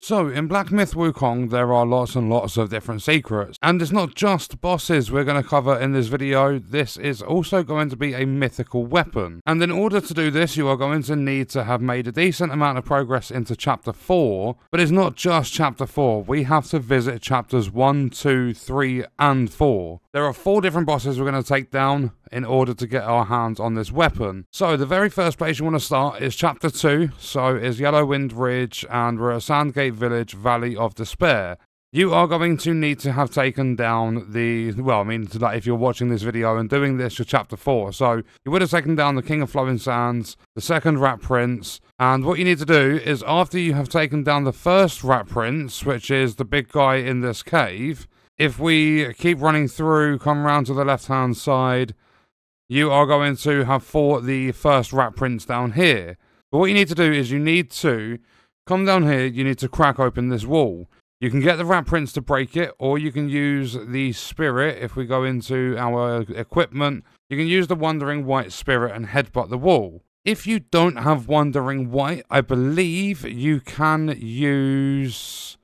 So, in Black Myth Wukong, there are lots and lots of different secrets. And it's not just bosses we're going to cover in this video, this is also going to be a mythical weapon. And in order to do this, you are going to need to have made a decent amount of progress into Chapter 4. But it's not just Chapter 4, we have to visit Chapters 1, 2, 3, and 4. There are 4 different bosses we're going to take down in order to get our hands on this weapon. So the very first place you want to start is Chapter 2, so is Yellowwind Ridge, and we're at Sandgate Village, Valley of Despair. You are going to need to have taken down the, well, I mean, like if you're watching this video and doing this, you're Chapter 4. So you would have taken down the King of Flowing Sands, the second Rat Prince, and what you need to do is after you have taken down the first Rat Prince, which is the big guy in this cave, if we keep running through, come around to the left-hand side, you are going to have fought the first Rat Prince down here. But what you need to do is you need to come down here, you need to crack open this wall. You can get the Rat Prince to break it, or you can use the Spirit. If we go into our equipment, you can use the Wandering White Spirit and headbutt the wall. If you don't have Wandering White, I believe you can use,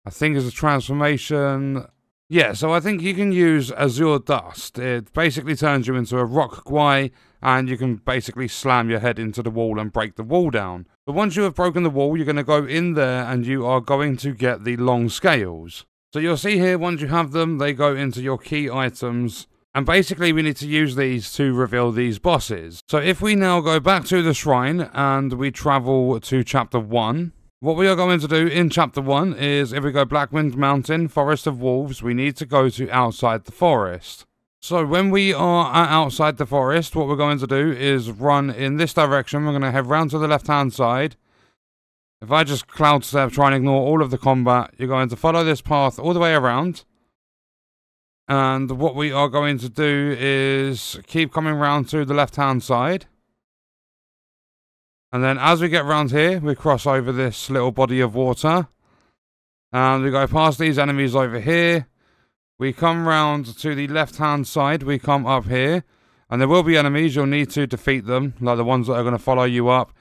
I think it's a transformation. Yeah, so I think you can use Azure Dust. It basically turns you into a rock guy, and you can basically slam your head into the wall and break the wall down. But once you have broken the wall, you're going to go in there and you are going to get the long scales. So you'll see here, once you have them, they go into your key items. And basically we need to use these to reveal these bosses. So if we now go back to the shrine and we travel to Chapter 1, what we are going to do in Chapter 1 is, if we go Blackwind Mountain, Forest of Wolves, we need to go to outside the forest. So when we are at outside the forest, what we're going to do is run in this direction. We're going to head round to the left-hand side. If I just cloud step, try and ignore all of the combat, you're going to follow this path all the way around. And what we are going to do is keep coming round to the left-hand side. And then as we get round here, we cross over this little body of water. And we go past these enemies over here. We come round to the left-hand side. We come up here. And there will be enemies. You'll need to defeat them, like the ones that are going to follow you up.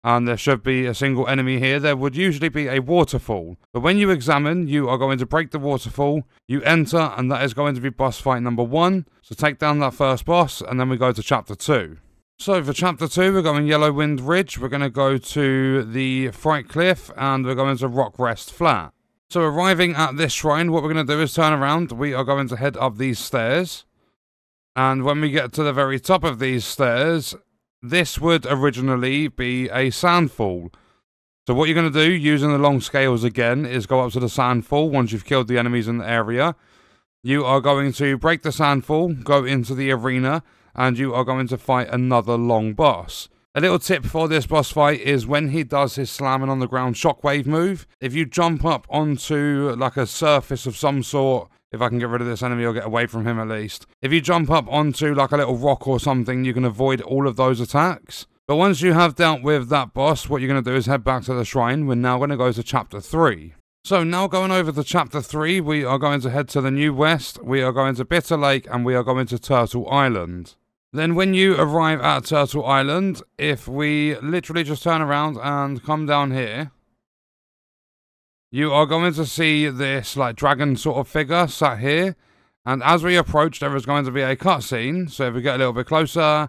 And there should be a single enemy here. There would usually be a waterfall. But when you examine, you are going to break the waterfall. You enter, and that is going to be boss fight number 1. So take down that first boss, and then we go to Chapter 2. So for Chapter 2, we're going Yellowwind Ridge, we're going to go to the Fright Cliff, and we're going to Rock Rest Flat. So arriving at this shrine, what we're going to do is turn around, we are going to head up these stairs. And when we get to the very top of these stairs, this would originally be a sandfall. So what you're going to do, using the long scales again, is go up to the sandfall once you've killed the enemies in the area. You are going to break the sandfall, go into the arena, and you are going to fight another long boss. A little tip for this boss fight is when he does his slamming on the ground shockwave move, if you jump up onto like a surface of some sort, if I can get rid of this enemy or get away from him at least. If you jump up onto like a little rock or something, you can avoid all of those attacks. But once you have dealt with that boss, what you're going to do is head back to the shrine. We're now going to go to Chapter 3. So now going over to Chapter 3, we are going to head to the New West, we are going to Bitter Lake, and we are going to Turtle Island. Then when you arrive at Turtle Island, if we literally just turn around and come down here, you are going to see this like dragon sort of figure sat here. And as we approach, there is going to be a cutscene. So if we get a little bit closer,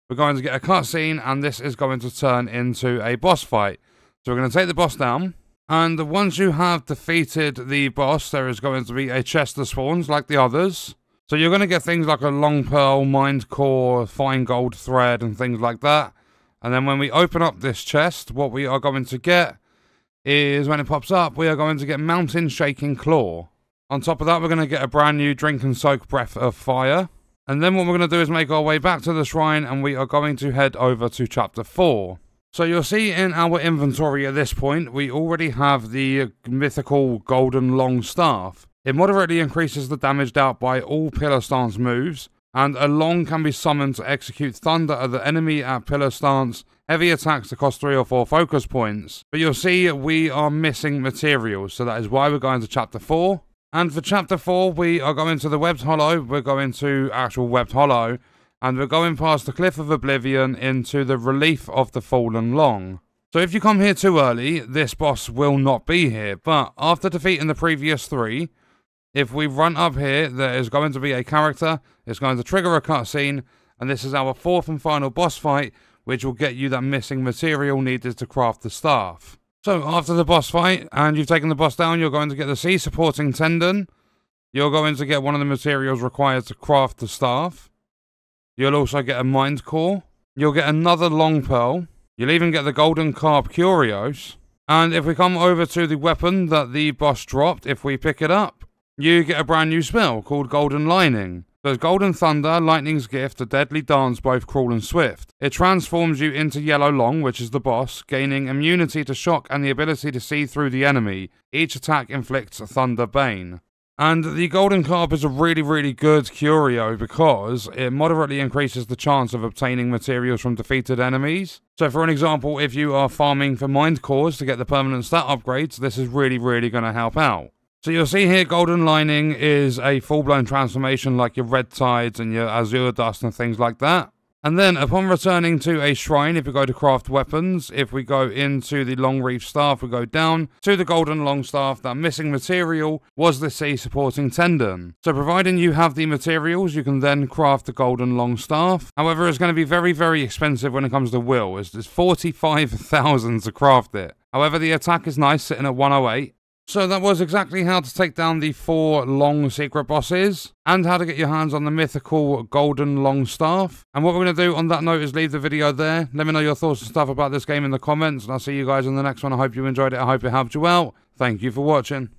we're going to get a cutscene, and this is going to turn into a boss fight. So we're going to take the boss down. And once you have defeated the boss, there is going to be a chest that spawns like the others. So you're going to get things like a long pearl, mind core, fine gold thread, and things like that. And then when we open up this chest, what we are going to get is, when it pops up, we are going to get Mountain Shaking Claw. On top of that, we're going to get a brand new Drink and Soak Breath of Fire. And then what we're going to do is make our way back to the shrine, and we are going to head over to Chapter 4. So you'll see in our inventory at this point, we already have the mythical golden long staff. It moderately increases the damage dealt by all pillar stance moves, and a long can be summoned to execute thunder at the enemy at pillar stance. Heavy attacks to cost 3 or 4 focus points. But you'll see we are missing materials, so that is why we're going to Chapter 4. And for Chapter 4, we are going to the Webbed Hollow, we're going to actual Webbed Hollow, and we're going past the Cliff of Oblivion into the Relief of the Fallen Loong. So if you come here too early, this boss will not be here. But after defeating the previous 3, if we run up here, there is going to be a character. It's going to trigger a cutscene. And this is our 4th and final boss fight, which will get you that missing material needed to craft the staff. So after the boss fight, and you've taken the boss down, you're going to get the C supporting tendon. You're going to get one of the materials required to craft the staff. You'll also get a mind core. You'll get another long pearl. You'll even get the golden carp curios. And if we come over to the weapon that the boss dropped, if we pick it up, you get a brand new spell called Golden Lining. There's Golden Thunder, Lightning's Gift, a deadly dance, both cruel and swift. It transforms you into Yellow Loong, which is the boss, gaining immunity to shock and the ability to see through the enemy. Each attack inflicts Thunder Bane. And the Golden Carp is a really, really good curio because it moderately increases the chance of obtaining materials from defeated enemies. So for an example, if you are farming for mind cores to get the permanent stat upgrades, this is really, really going to help out. So you'll see here Golden Lining is a full-blown transformation like your Red Tides and your Azure Dust and things like that. And then upon returning to a shrine, if we go to craft weapons, if we go into the Long Reef Staff, we go down to the Golden Long Staff, that missing material was the C supporting tendon. So providing you have the materials, you can then craft the Golden Long Staff. However, it's going to be very, very expensive when it comes to will. It's 45,000 to craft it. However, the attack is nice, sitting at 108. So that was exactly how to take down the 4 long secret bosses and how to get your hands on the mythical golden long staff. And what we're going to do on that note is leave the video there. Let me know your thoughts and stuff about this game in the comments, and I'll see you guys in the next one. I hope you enjoyed it. I hope it helped you out. Thank you for watching.